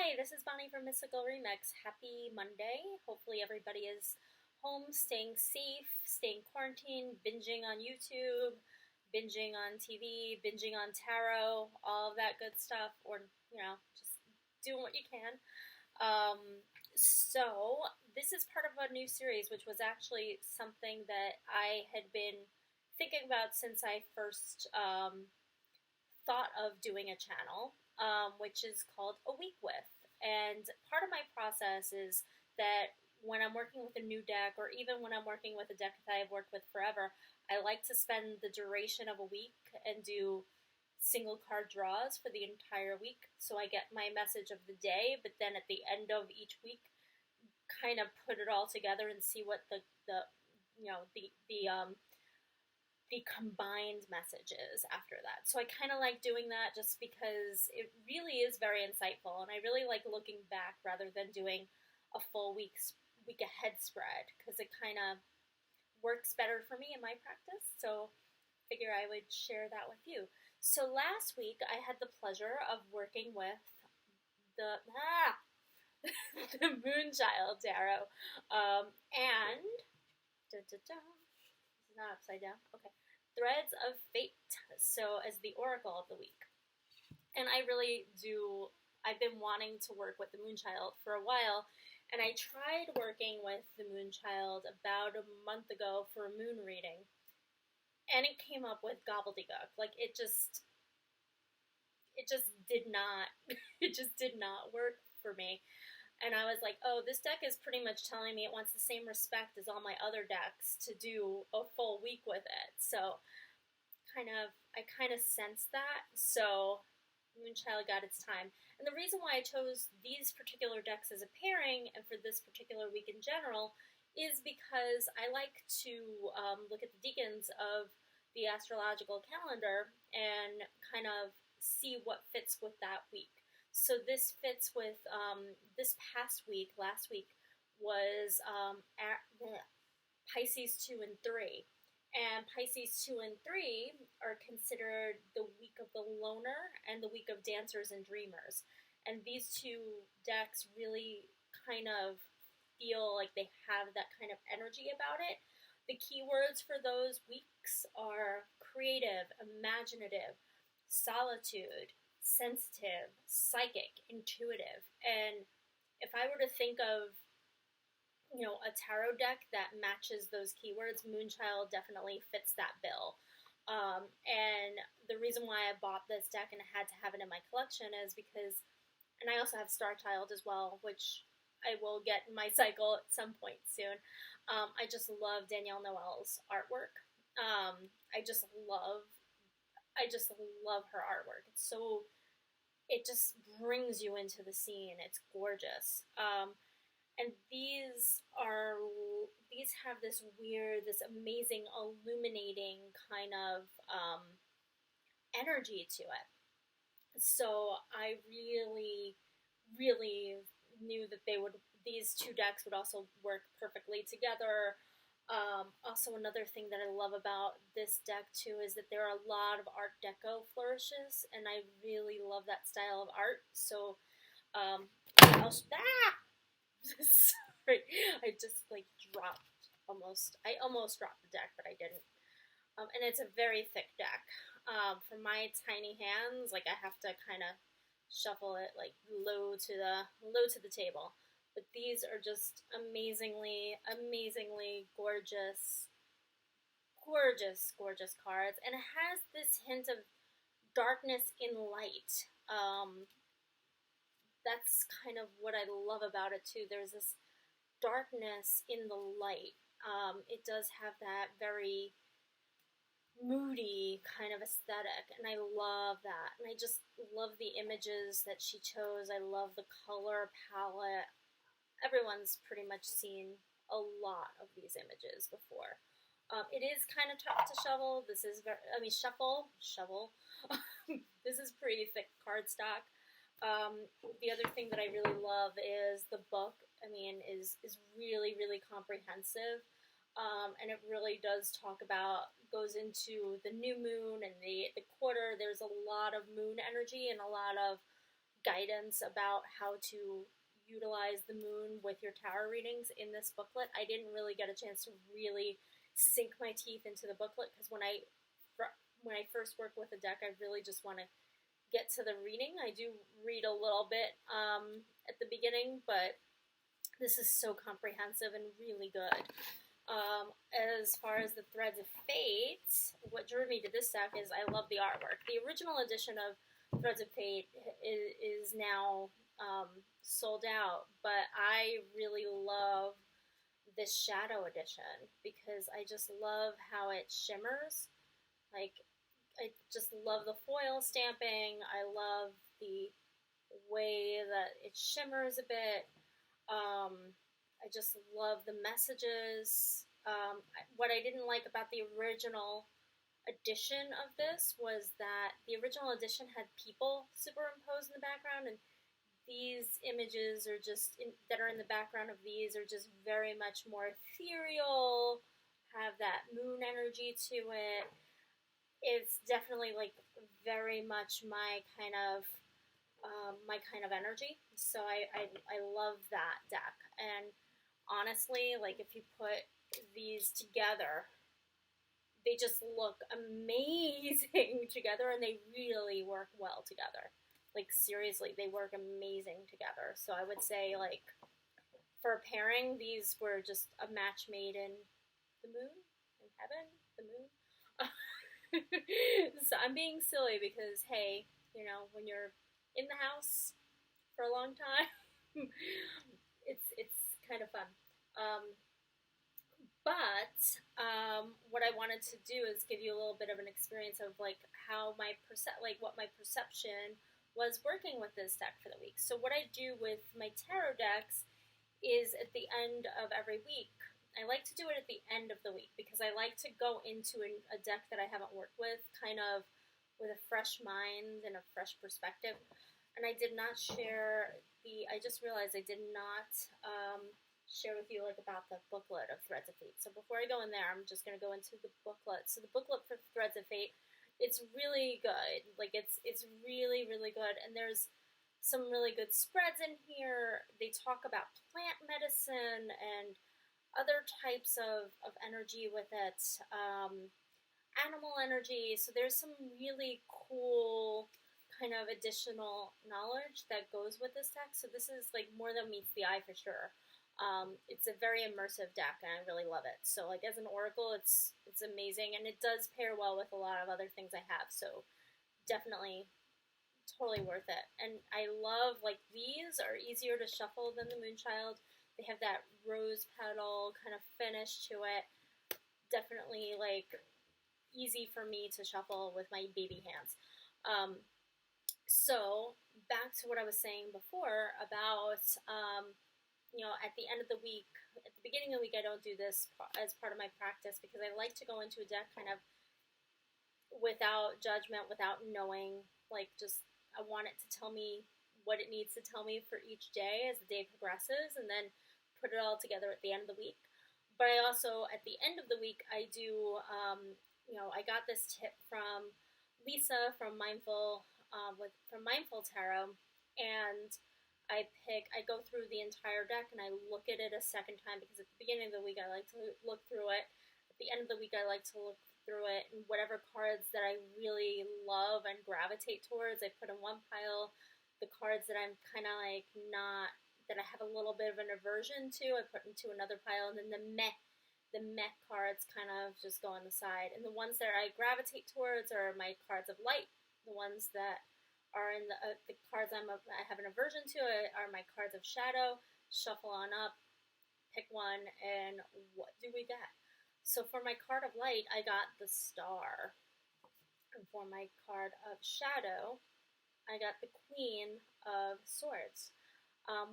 Hi, this is Bonnie from Mystical Remix. Happy Monday. Hopefully everybody is home, staying safe, staying quarantined, binging on YouTube, binging on TV, binging on tarot, all of that good stuff, or, just doing what you can. So this is part of a new series, which was actually something that I had been thinking about since I first thought of doing a channel, which is called A Week With. And part of my process is that when I'm working with a new deck, or even when I'm working with a deck that I've worked with forever, I like to spend the duration of a week and do single card draws for the entire week. So I get my message of the day, but then at the end of each week, kind of put it all together and see what the combined messages after that. So I kind of like doing that just because it really is very insightful, and I really like looking back rather than doing a full week ahead spread, because it kind of works better for me in my practice. So I figure I would share that with you. So last week I had the pleasure of working with the the Moonchild Tarot, and not upside down. Okay. Threads of Fate. So as the oracle of the week. And I really do, I've been wanting to work with the Moonchild for a while, and I tried working with the Moonchild about a month ago for a moon reading, and it came up with gobbledygook. Like, it just did not, it just did not work for me. And I was like, oh, this deck is pretty much telling me it wants the same respect as all my other decks to do a full week with it. So I kind of sensed that. So Moonchild got its time. And the reason why I chose these particular decks as a pairing, and for this particular week in general, is because I like to look at the decans of the astrological calendar and kind of see what fits with that week. So this fits with this past week. Last week was Pisces 2 and 3. And Pisces 2 and 3 are considered the week of the loner and the week of dancers and dreamers. And these two decks really kind of feel like they have that kind of energy about it. The keywords for those weeks are creative, imaginative, solitude, sensitive, psychic, intuitive. And if I were to think of, a tarot deck that matches those keywords, Moonchild definitely fits that bill. And the reason why I bought this deck and I had to have it in my collection is because, and I also have Starchild as well, which I will get in my cycle at some point soon. I just love Danielle Noel's artwork. I just love her artwork. It just brings you into the scene. It's gorgeous. And these have this amazing, illuminating kind of energy to it. So I really, really knew that these two decks would also work perfectly together. Also, another thing that I love about this deck too is that there are a lot of Art Deco flourishes, and I really love that style of art. So, sorry, I just I almost dropped the deck, but I didn't. And it's a very thick deck. For my tiny hands, I have to kind of shuffle it low to the table. But these are just amazingly, amazingly gorgeous, gorgeous, gorgeous cards. And it has this hint of darkness in light. That's kind of what I love about it too. There's this darkness in the light. It does have that very moody kind of aesthetic, and I love that. And I just love the images that she chose. I love the color palette. Everyone's pretty much seen a lot of these images before. It is kind of tough to shovel. This is shovel. This is pretty thick cardstock. The other thing that I really love is the book. Is really, really comprehensive. And it really does goes into the new moon and the quarter. There's a lot of moon energy and a lot of guidance about how to utilize the moon with your tarot readings in this booklet. I didn't really get a chance to really sink my teeth into the booklet, because when I first work with a deck, I really just want to get to the reading. I do read a little bit at the beginning, but this is so comprehensive and really good. As far as the Threads of Fate, what drew me to this deck is I love the artwork. The original edition of Threads of Fate is now sold out, but I really love this Shadow edition because I just love how it shimmers. Like, I just love the foil stamping. I love the way that it shimmers a bit. I just love the messages. What I didn't like about the original edition of this was that the original edition had people superimposed in the background, and these images are that are in the background of these are just very much more ethereal, have that moon energy to it. It's definitely like very much my kind of energy. So I love that deck. And honestly, like, if you put these together, they just look amazing together, and they really work well together. Like, seriously, they work amazing together. So I would say, like, for pairing, these were just a match made in the moon, in heaven, the moon. So I'm being silly because, hey, when you're in the house for a long time, it's kind of fun. But what I wanted to do is give you a little bit of an experience of like how what my perception was working with this deck for the week. So what I do with my tarot decks is at the end of every week, I like to do it at the end of the week because I like to go into a deck that I haven't worked with kind of with a fresh mind and a fresh perspective. And I did not share I just realized I did not share with you like about the booklet of Threads of Fate. So before I go in there, I'm just going to go into the booklet. So the booklet for Threads of Fate, it's really good. Like, it's really, really good. And there's some really good spreads in here. They talk about plant medicine and other types of energy with it, animal energy. So there's some really cool kind of additional knowledge that goes with this deck. So this is like more than meets the eye for sure. It's a very immersive deck, and I really love it. So like as an oracle, it's amazing, and it does pair well with a lot of other things I have. So definitely, totally worth it. And I love, like, these are easier to shuffle than the Moonchild. They have that rose petal kind of finish to it. Definitely, like, easy for me to shuffle with my baby hands. So, back to what I was saying before about, at the end of the week, at the beginning of the week, I don't do this as part of my practice because I like to go into a deck kind of without judgment, without knowing, like, just, I want it to tell me what it needs to tell me for each day as the day progresses, and then put it all together at the end of the week. But I also, at the end of the week, I do, I got this tip from Lisa from Mindful Tarot, and I go through the entire deck and I look at it a second time because at the beginning of the week I like to look through it. At the end of the week I like to look through it, and whatever cards that I really love and gravitate towards, I put in one pile. The cards that I'm kind of like that I have a little bit of an aversion to, I put into another pile, and then the meh cards kind of just go on the side. And the ones that I gravitate towards are my cards of light. The ones that are in the cards I have an aversion to are my cards of shadow. Shuffle on up, pick one, and what do we get? So for my card of light, I got the Star. And for my card of shadow, I got the Queen of Swords,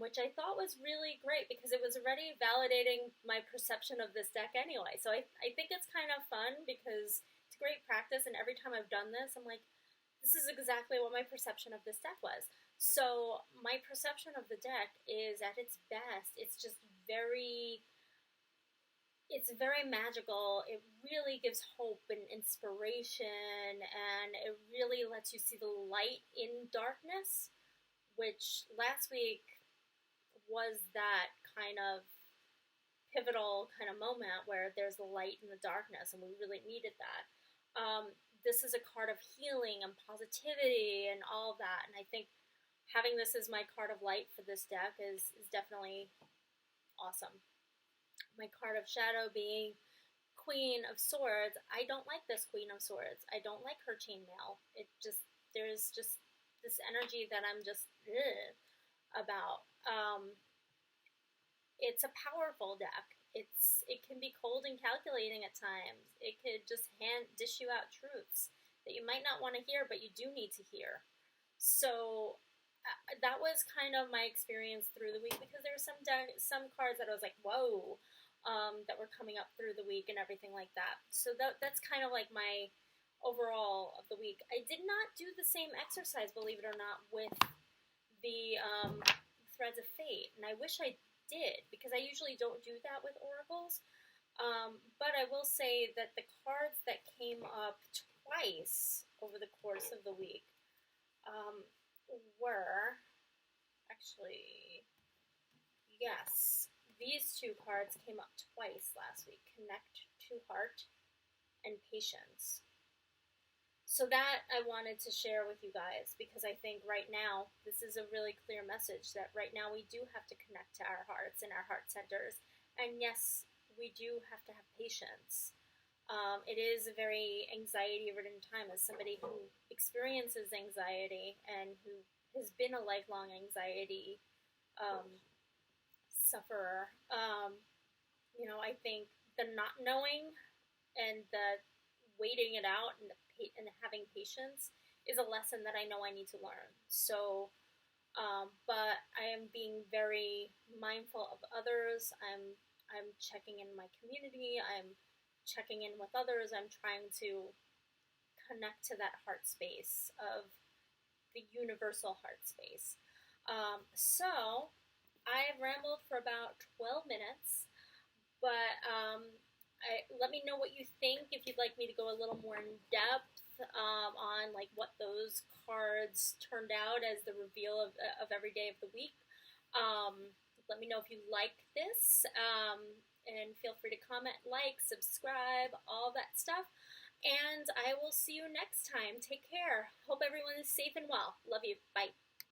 which I thought was really great because it was already validating my perception of this deck anyway. So I think it's kind of fun because it's great practice, and every time I've done this, I'm like, this is exactly what my perception of this deck was. So my perception of the deck is at its best. It's just very magical. It really gives hope and inspiration, and it really lets you see the light in darkness, which last week was that kind of pivotal kind of moment where there's the light and the darkness, and we really needed that. This is a card of healing and positivity and all of that, and I think having this as my card of light for this deck is definitely awesome. My card of shadow being Queen of Swords. I don't like this Queen of Swords. I don't like her chainmail. There's just this energy that I'm just about. It's a powerful deck. It can be cold and calculating at times. It could just dish you out truths that you might not want to hear, but you do need to hear. So that was kind of my experience through the week, because there were some cards that I was like, whoa, that were coming up through the week and everything like that. So that's kind of like my overall of the week. I did not do the same exercise, believe it or not, with the Threads of Fate, and I wish I did, because I usually don't do that with oracles. But I will say that the cards that came up twice over the course of the week were actually, yes, these two cards came up twice last week: Connect to Heart and Patience. So that I wanted to share with you guys, because I think right now this is a really clear message that right now we do have to connect to our hearts and our heart centers. And yes, we do have to have patience. It is a very anxiety-ridden time. As somebody who experiences anxiety and who has been a lifelong anxiety sufferer, I think the not knowing and the waiting it out and having patience is a lesson that I know I need to learn. So, but I am being very mindful of others. I'm checking in my community. I'm checking in with others. I'm trying to connect to that heart space of the universal heart space. So I have rambled for about 12 minutes, but let me know what you think, if you'd like me to go a little more in depth on like what those cards turned out as the reveal of every day of the week. Let me know if you like this, and feel free to comment, like, subscribe, all that stuff. And I will see you next time. Take care. Hope everyone is safe and well. Love you. Bye.